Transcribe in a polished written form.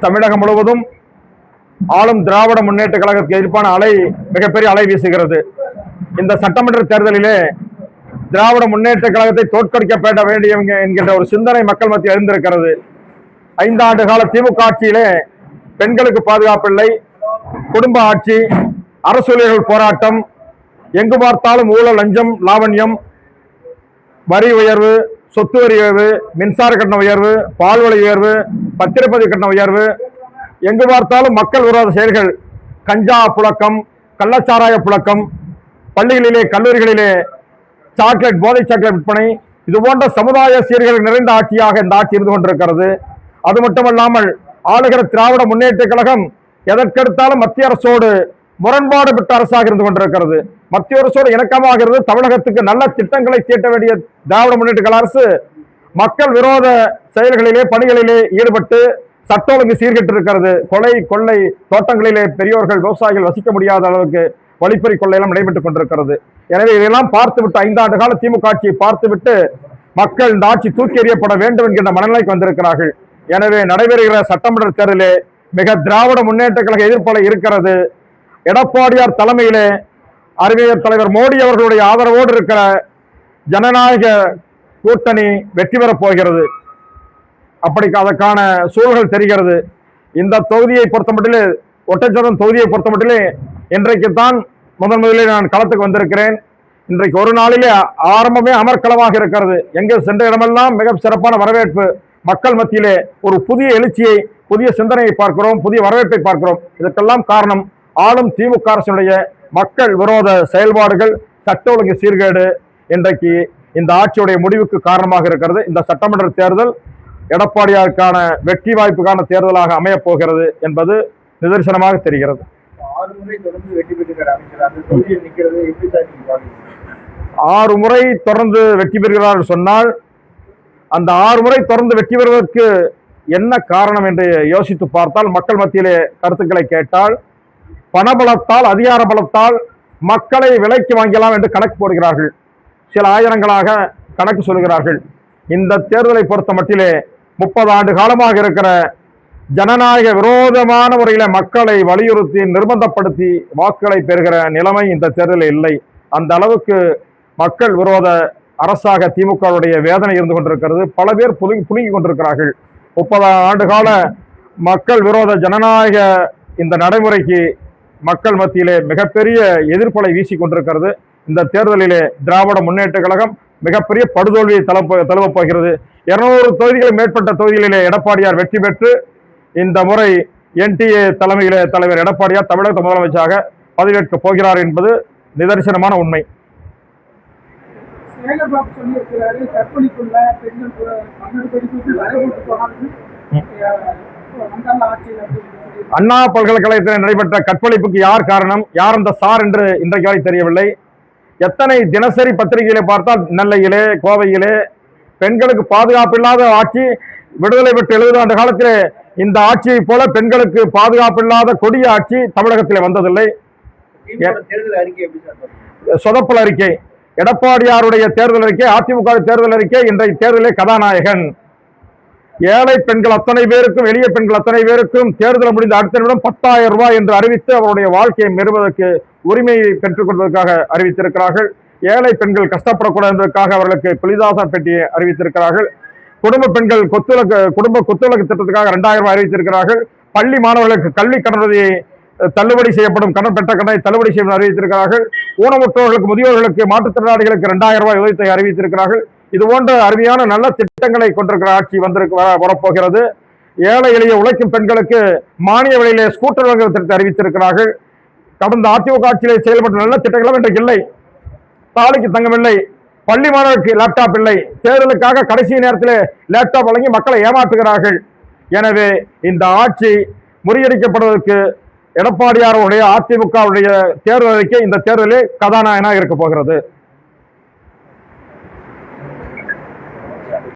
தமிழகம் முழுவதும் ஆளும் திராவிட முன்னேற்ற கழகத்துக்கு எதிர்ப்பான அலை மிகப்பெரிய அலை வீசுகிறது. இந்த சட்டமன்ற தேர்தலிலே திராவிட முன்னேற்ற கழகத்தை தோற்கடிக்கப்பட வேண்டிய என்கின்ற ஒரு சிந்தனை மக்கள் மத்தியில் எழுந்திருக்கிறது. 5 ஆண்டு கால திமுக ஆட்சியிலே பெண்களுக்கு பாதுகாப்பில்லை, குடும்ப ஆட்சி, அரசு ஊழியர்கள் போராட்டம், எங்கு பார்த்தாலும் ஊழல், லஞ்சம், லாவண்யம், வரி உயர்வு, சொத்து வரி உயர்வு, மின்சார கட்டண உயர்வு, பால்வளை உயர்வு, பத்திரப்பதிவு கட்டண உயர்வு, எங்கு பார்த்தாலும் மக்கள் விரோத செயல்கள், கஞ்சா புழக்கம், கள்ளச்சாராய புழக்கம், பள்ளிகளிலே கல்லூரிகளிலே சாக்லேட், போதை சாக்லேட் விற்பனை, இது போன்ற சமுதாய சீர்கேடு நிறைந்த ஆட்சியாக இந்த ஆட்சி இருந்து கொண்டிருக்கிறது. அது மட்டுமல்லாமல் ஆளுகிற திராவிட முன்னேற்ற கழகம் எதற்கெடுத்தாலும் மத்திய அரசோடு முரண்பாடு பெற்ற அரசாக இருந்து கொண்டிருக்கிறது. மத்திய அரசோடு இணக்கமாக இருந்து தமிழகத்துக்கு நல்ல திட்டங்களை தீட்ட வேண்டிய திராவிட முன்னேற்ற கழக அரசு மக்கள் விரோத செயல்களிலே பணிகளிலே ஈடுபட்டு சட்ட ஒழுங்கு சீர்கெட்டிருக்கிறது. கொலை, கொள்ளை, தோட்டங்களிலே பெரியோர்கள், விவசாயிகள் வசிக்க முடியாத அளவுக்கு வழிப்பறி கொள்ளையெல்லாம் நடைபெற்றுக் கொண்டிருக்கிறது. எனவே இதெல்லாம் பார்த்துவிட்டு 5 ஆண்டு கால திமுக ஆட்சியை பார்த்துவிட்டு மக்கள் இந்த ஆட்சி தூக்கி எறியப்பட வேண்டும் என்கின்ற மனநிலைக்கு வந்திருக்கிறார்கள். எனவே நடைபெறுகிற சட்டமன்ற தேர்தலிலே மிக திராவிட முன்னேற்ற கழக எதிர்ப்பலை இருக்கிறது. எடப்பாடியார் தலைமையிலே அறிவியல் தலைவர் மோடி அவர்களுடைய ஆதரவோடு இருக்கிற ஜனநாயக கூட்டணி வெற்றி பெறப் போகிறது. அப்படி அதற்கான சூழல்கள் தெரிகிறது. இந்த தொகுதியை பொறுத்தமட்டிலே, ஒட்டச்சத்திரம் தொகுதியை பொறுத்தமட்டிலே இன்றைக்குத்தான் முதலில் நான் களத்துக்கு வந்திருக்கிறேன். இன்றைக்கு ஒரு நாளிலே ஆரம்பமே அமர்க்களமாக இருக்கிறது. எங்கே சென்ற இடமெல்லாம் மிக சிறப்பான வரவேற்பு. மக்கள் மத்தியிலே ஒரு புதிய எழுச்சியை, புதிய சிந்தனையை பார்க்கிறோம், புதிய வரவேற்பை பார்க்கிறோம். இதற்கெல்லாம் காரணம் ஆளும் திமுக அரசினுடைய மக்கள் விரோத செயல்பாடுகள், சட்ட ஒழுங்கு சீர்கேடு இன்றைக்கு இந்த ஆட்சியுடைய முடிவுக்கு காரணமாக இருக்கிறது. இந்த சட்டமன்ற தேர்தல் எடப்பாடியாருக்கான வெற்றி வாய்ப்புக்கான தேர்தலாக அமையப் போகிறது என்பது நிதர்சனமாக தெரிகிறது. 6 முறை தொடர்ந்து வெற்றி பெறுகிறார் அமைச்சர், அந்த தொகுதியில் நிற்கிறது எப்படி சார் நீங்க பாக்குறீங்க? 6 முறை தொடர்ந்து வெற்றி பெறுகிறார் சொன்னால் அந்த 6 முறை தொடர்ந்து வெற்றி பெறுவதற்கு என்ன காரணம் என்று யோசித்து பார்த்தால், மக்கள் மத்தியிலே கருத்துக்களை கேட்டால், பணபலத்தால், அதிகார பலத்தால் மக்களை விலைக்கு வாங்கலாம் என்று கணக்கு போடுகிறார்கள். சில ஆயிரங்களாக கணக்கு சொல்கிறார்கள். இந்த தேர்தலை பொறுத்த மட்டிலே 30 ஆண்டு காலமாக இருக்கிற ஜனநாயக விரோதமான முறையில மக்களை வலியுறுத்தி நிர்பந்தப்படுத்தி வாக்குகளை பெறுகிற நிலைமை இந்த தேர்தலில் இல்லை. அந்த அளவுக்கு மக்கள் விரோத அரசாக திமுகவுடைய வேதனை இருந்து கொண்டிருக்கிறது. பல பேர் புழுங்கி கொண்டிருக்கிறார்கள். 30 ஆண்டு கால மக்கள் விரோத ஜனநாயக இந்த நடைமுறைக்கு மக்கள் மத்தியிலே மிகப்பெரிய எதிர்ப்பலை வீசி கொண்டிருக்கிறது. இந்த தேர்தலிலே திராவிட முன்னேற்ற கழகம் மிகப்பெரிய படுதோல்வியை தழுவப் போகிறது. 200 தொகுதிகளுக்கு மேற்பட்ட தொகுதிகளிலே எடப்பாடியார் வெற்றி பெற்று இந்த முறை NTA தலைமையிலே தலைவர் எடப்பாடியார் தமிழக முதலமைச்சராக பதவியேற்கப் போகிறார் என்பது நிதர்சனமான உண்மை. அண்ணா பல்கலைக்கழகத்தில் நடைபெற்ற கற்பழிப்புக்கு யார் காரணம், யார் அந்த சார் என்று இன்றைக்கு வரை தெரியவில்லை. எத்தனை தினசரி பத்திரிகைகளை பார்த்தால் நெல்லையிலே, கோவையிலே பெண்களுக்கு பாதுகாப்பு இல்லாத ஆட்சி, விடுதலை பெற்று 70 ஆண்டு காலத்திலே இந்த ஆட்சியை போல பெண்களுக்கு பாதுகாப்பு இல்லாத கொடிய ஆட்சி தமிழகத்திலே வந்ததில்லை. சொதப்பல் அறிக்கை, எடப்பாடியாருடைய தேர்தல் அறிக்கை, அதிமுக தேர்தல் அறிக்கை இன்றைய தேர்தலே கதாநாயகன். ஏழை பெண்கள் அத்தனை பேருக்கும், எளிய பெண்கள் அத்தனை பேருக்கும் தேர்தல் முடிந்த அடுத்த நிமிடம் 10,000 ரூபாய் என்று அறிவித்து அவருடைய வாழ்க்கையை பெறுவதற்கு உரிமையை பெற்றுக் கொள்வதற்காக அறிவித்திருக்கிறார்கள். ஏழை பெண்கள் கஷ்டப்படக்கூடாது என்பதற்காக அவர்களுக்கு குளிதாசன் பெட்டியை அறிவித்திருக்கிறார்கள். குடும்ப பெண்கள் குடும்ப கொத்துவிளக்கு திட்டத்துக்காக 2000 ரூபாய் அறிவித்திருக்கிறார்கள். பள்ளி மாணவர்களுக்கு கல்வி கடனுதவியை தள்ளுபடி செய்யப்படும், கடன் பெற்ற கடனை தள்ளுபடி செய்யும் அறிவித்திருக்கிறார்கள். ஊனமுற்றோர்களுக்கு, முதியோர்களுக்கு, மாற்றுத்திறனாளிகளுக்கு 2000 ரூபாய் உதவித்தொகை அறிவித்திருக்கிறார்கள். இது போன்ற அருமையான நல்ல திட்டங்களை கொண்டிருக்கிற ஆட்சி வரப்போகிறது. ஏழை எளிய உழைக்கும் பெண்களுக்கு மானிய விலையிலே ஸ்கூட்டர் வழங்குகிற திட்டத்தை அறிவித்திருக்கிறார்கள். கடந்த அதிமுக ஆட்சியிலே செயல்பட்ட நல்ல திட்டங்களும் இன்றைக்கு இல்லை. தாலிக்கு தங்கம் இல்லை, பள்ளி மாணவர்களுக்கு லேப்டாப் இல்லை. தேர்தலுக்காக கடைசி நேரத்தில் லேப்டாப் வழங்கி மக்களை ஏமாற்றுகிறார்கள். எனவே இந்த ஆட்சி முறியடிக்கப்படுவதற்கு எடப்பாடியாருடைய அதிமுகவுடைய தேர்தல் அறிக்கை இந்த தேர்தலில் கதாநாயகனாக இருக்க போகிறது.